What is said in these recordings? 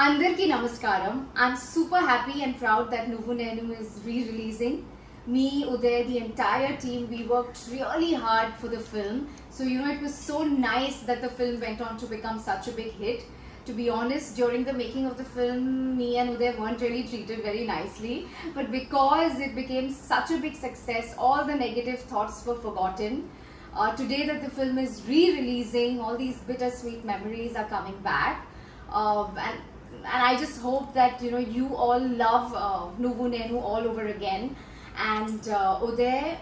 Andarki Namaskaram. I'm super happy and proud that Nuvu Nenu is re-releasing. Me, Uday, the entire team, we worked really hard for the film. So, it was so nice that the film went on to become such a big hit. To be honest, during the making of the film, me and Uday weren't really treated very nicely. But because it became such a big success, all the negative thoughts were forgotten. Today that the film is re-releasing, all these bittersweet memories are coming back. And I just hope that you all love Nuvu Nenu all over again. And Uday,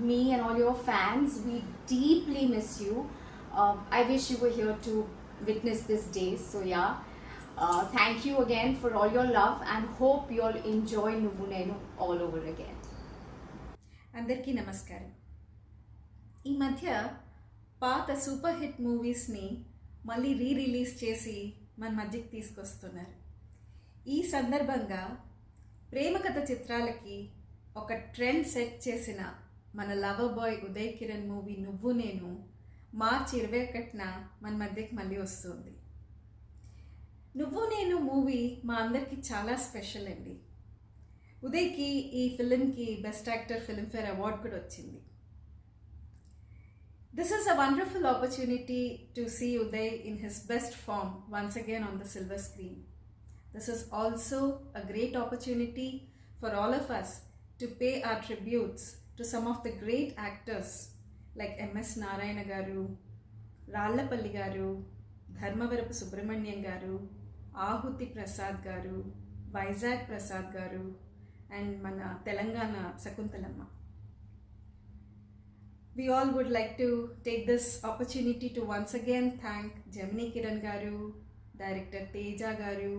me and all your fans, we deeply miss you. I wish you were here to witness this day. So yeah, thank you again for all your love and hope you all enjoy Nuvu Nenu all over again. అందరికీ నమస్కారం. ఈ మధ్య పాత super hit మూవీస్ని మళ్ళీ release చేసి మన మధ్యకి తీసుకొస్తున్నారు. ఈ సందర్భంగా ప్రేమకథ చిత్రాలకి ఒక ట్రెండ్ సెట్ చేసిన మన lover boy Uday Kiran movie నువ్వు నేను మార్చి 21న మన మధ్యకి మళ్ళీ వస్తుంది. నువ్వు నేను మూవీ మా అందరికీ చాలా స్పెషల్ అండి. ఉదయ్కి ఈ ఫిలింకి బెస్ట్ యాక్టర్ ఫిల్మ్ఫేర్ అవార్డు కూడా వచ్చింది. This is a wonderful opportunity to see Uday in his best form once again on the silver screen. This is also a great opportunity for all of us to pay our tributes to some of the great actors like M.S. Narayana garu, Rallapalli garu, Dharmavarapu Subramanian garu, Ahuti Prasad garu, Vizag Prasad garu, and mana Telangana Sakuntalamma. We all would like to take this opportunity to once again thank Gemini Kiran garu, director Teja garu,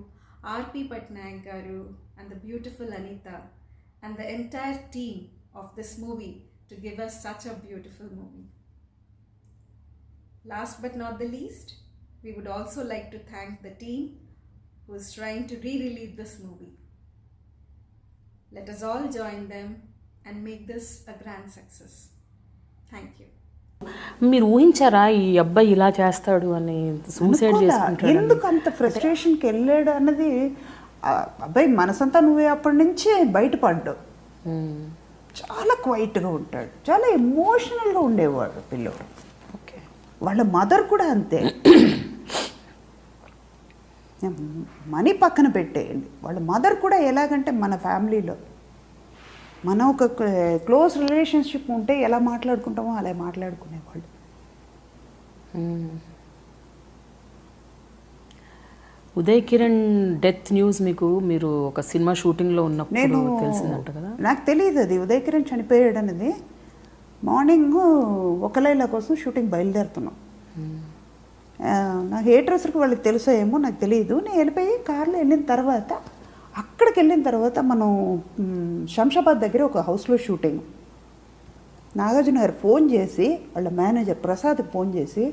R.P. Patnaik garu, and the beautiful Anita, and the entire team of this movie to give us such a beautiful movie. Last but not the least, we would also like to thank the team who is trying to re-release this movie. Let us all join them and make this a grand success. Thank you. మీరు ఊహించారా ఈ అబ్బాయి ఇలా చేస్తాడు అని, suicide చేసుకుంటాడు? ఎందుకు అంత ఫ్రస్ట్రేషన్కి వెళ్ళాడు అన్నది అబ్బాయి మనసంతా నువ్వే అప్పటి నుంచి బయటపడ్డావు. చాలా క్వైట్గా ఉంటాడు, చాలా ఎమోషనల్గా ఉండేవాడు పిల్లోడు. ఓకే, వాళ్ళ మదర్ కూడా అంతే. మనీ పక్కన పెట్టేయండి, వాళ్ళ మదర్ కూడా ఎలాగంటే మన ఫ్యామిలీలో మనం ఒక క్లోజ్ రిలేషన్షిప్ ఉంటే ఎలా మాట్లాడుకుంటామో అలా మాట్లాడుకునేవాళ్ళు. ఉదయ్ కిరణ్ డెత్ న్యూస్ మీరు ఒక సినిమా షూటింగ్లో ఉన్నప్పుడు తెలిసిందంట కదా? నాకు తెలియదు అది ఉదయ్ కిరణ్ చనిపోయాడు అనేది. మార్నింగ్ ఒక లైలా కోసం షూటింగ్ బయలుదేరుతున్నాం. నా హేటర్స్కి వాళ్ళకి తెలుసో ఏమో నాకు తెలియదు. నేను వెళ్ళిపోయి కార్లో వెళ్ళిన తర్వాత, అక్కడికి వెళ్ళిన తర్వాత మనం శంషాబాద్ దగ్గర ఒక హౌస్లో షూటింగ్. నాగార్జున గారు ఫోన్ చేసి వాళ్ళ మేనేజర్ ప్రసాద్కి ఫోన్ చేసి,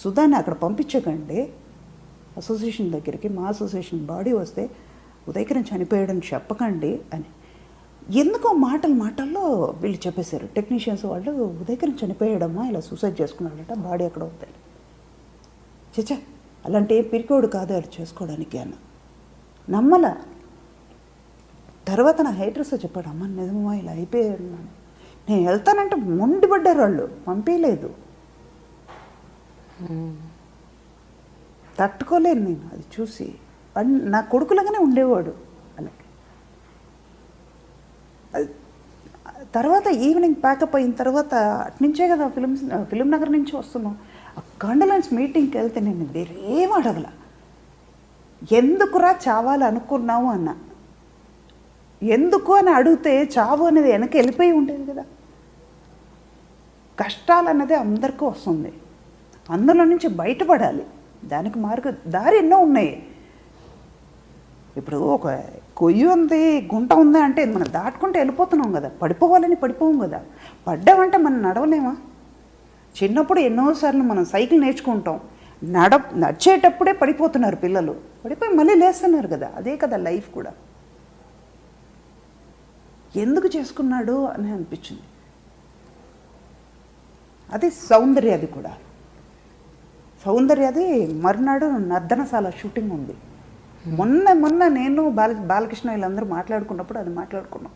సుధాని అక్కడ పంపించకండి అసోసియేషన్ దగ్గరికి, మా అసోసియేషన్ బాడీ వస్తే ఉదయ్ కిరణ్ చనిపోయాడని చెప్పకండి అని. ఎందుకో మాటల్లో వీళ్ళు చెప్పేశారు టెక్నీషియన్స్ వాళ్ళు, ఉదయ్ కిరణ్ చనిపోయాడమ్మా, ఇలా సూసైడ్ చేసుకున్నాడట, బాడీ ఎక్కడ అవుతాయి. చచ్చా, అలాంటి ఏ పిరికోడు కాదు అది చేసుకోవడానికి అన్న. నమ్మల. తర్వాత నా హేటర్స్ చెప్పాడు, అమ్మ నిజమా ఇలా అయిపోయాడు. నేను వెళ్తానంటే మొండిపడ్డారు వాళ్ళు, పంపించలేదు. తట్టుకోలేను నేను అది చూసి. నా కొడుకులాగానే ఉండేవాడు అలాగే. తర్వాత ఈవినింగ్ ప్యాకప్ అయిన తర్వాత అట్నుంచే కదా ఫిలిం నగర్ నుంచి వస్తున్నాం. ఆ కండలెన్స్ మీటింగ్కి వెళ్తే నేను వేరేం అడగల, ఎందుకురా చావాలి అనుకున్నావు అన్న. ఎందుకు అని అడిగితే చావు అనేది వెనక వెళ్ళిపోయి ఉండేది కదా. కష్టాలు అన్నది అందరికీ వస్తుంది, అందులో నుంచి బయటపడాలి. దానికి దారి ఎన్నో ఉన్నాయి. ఇప్పుడు ఒక కొయ్యి ఉంది, గుంట ఉంది అంటే మనం దాటుకుంటే వెళ్ళిపోతున్నాం కదా, పడిపోవాలని పడిపోం కదా. పడ్డామంటే మనం నడవలేమా? చిన్నప్పుడు ఎన్నోసార్లు మనం సైకిల్ నేర్చుకుంటాం, నడిచేటప్పుడే పడిపోతున్నారు పిల్లలు, పడిపోయి మళ్ళీ లేస్తున్నారు కదా. అదే కదా లైఫ్ కూడా. ఎందుకు చేసుకున్నాడు అని అనిపించింది. అది సౌందర్యది కూడా. సౌందర్యది మర్నాడు నర్దనశాల షూటింగ్ ఉంది. మొన్న నేను బాలకృష్ణ వీళ్ళందరూ మాట్లాడుకున్నప్పుడు అది మాట్లాడుకున్నాం.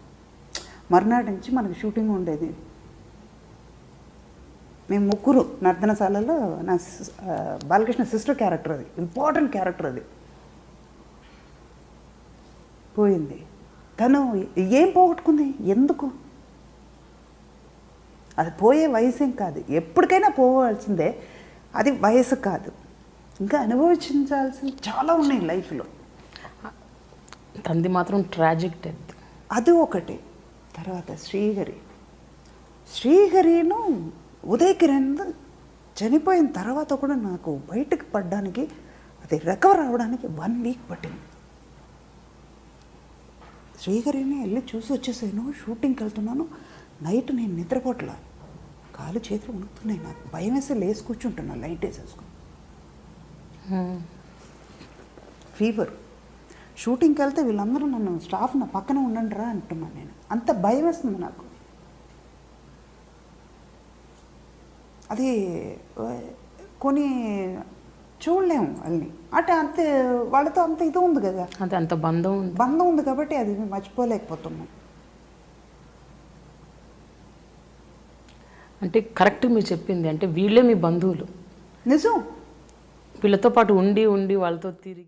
మర్నాడు నుంచి మనకి షూటింగ్ ఉండేది. మేము ముగ్గురు నర్తనశాలలో బాలకృష్ణ సిస్టర్ క్యారెక్టర్, అది ఇంపార్టెంట్ క్యారెక్టర్, అది పోయింది. తను ఏం పోగొట్టుకుంది, ఎందుకు? అది పోయే వయసేం కాదు, ఎప్పటికైనా పోవాల్సిందే. అది వయసు కాదు, ఇంకా అనుభవించాల్సింది చాలా ఉన్నాయి లైఫ్లో. తంది మాత్రం ట్రాజిక్ డెత్. అది ఒకటి. తర్వాత శ్రీహరిను ఉదయ్ కిరణ్ చనిపోయిన తర్వాత కూడా నాకు బయటకు పడడానికి, అది రికవర్ అవ్వడానికి 1 వీక్ పట్టింది. శ్రీహరిని వెళ్ళి చూసి వచ్చేసాను. షూటింగ్కి వెళ్తున్నాను, నైట్ నేను నిద్రపోట్లా, కాలు చేతులు ఉణుకుతున్నాయి, నాకు భయం వేసి లేసి కూర్చుంటున్నా లైట్ వేసేసుకుని. ఫీవర్. షూటింగ్కి వెళ్తే వీళ్ళందరూ నన్ను స్టాఫ్ నా పక్కన ఉండండి రా అంటున్నాను. నేను అంత భయం వేస్తుంది నాకు. అది కొన్ని చూడలేము వాళ్ళని, అంటే అంతే వాళ్ళతో అంత ఇది ఉంది కదా, అది అంత బంధం ఉంది కాబట్టి అది మర్చిపోలేకపోతున్నాం. అంటే కరెక్ట్ మీరు చెప్పింది, అంటే వీళ్ళే మీ బంధువులు, నిజం. వీళ్ళతో పాటు ఉండి వాళ్ళతో తిరిగి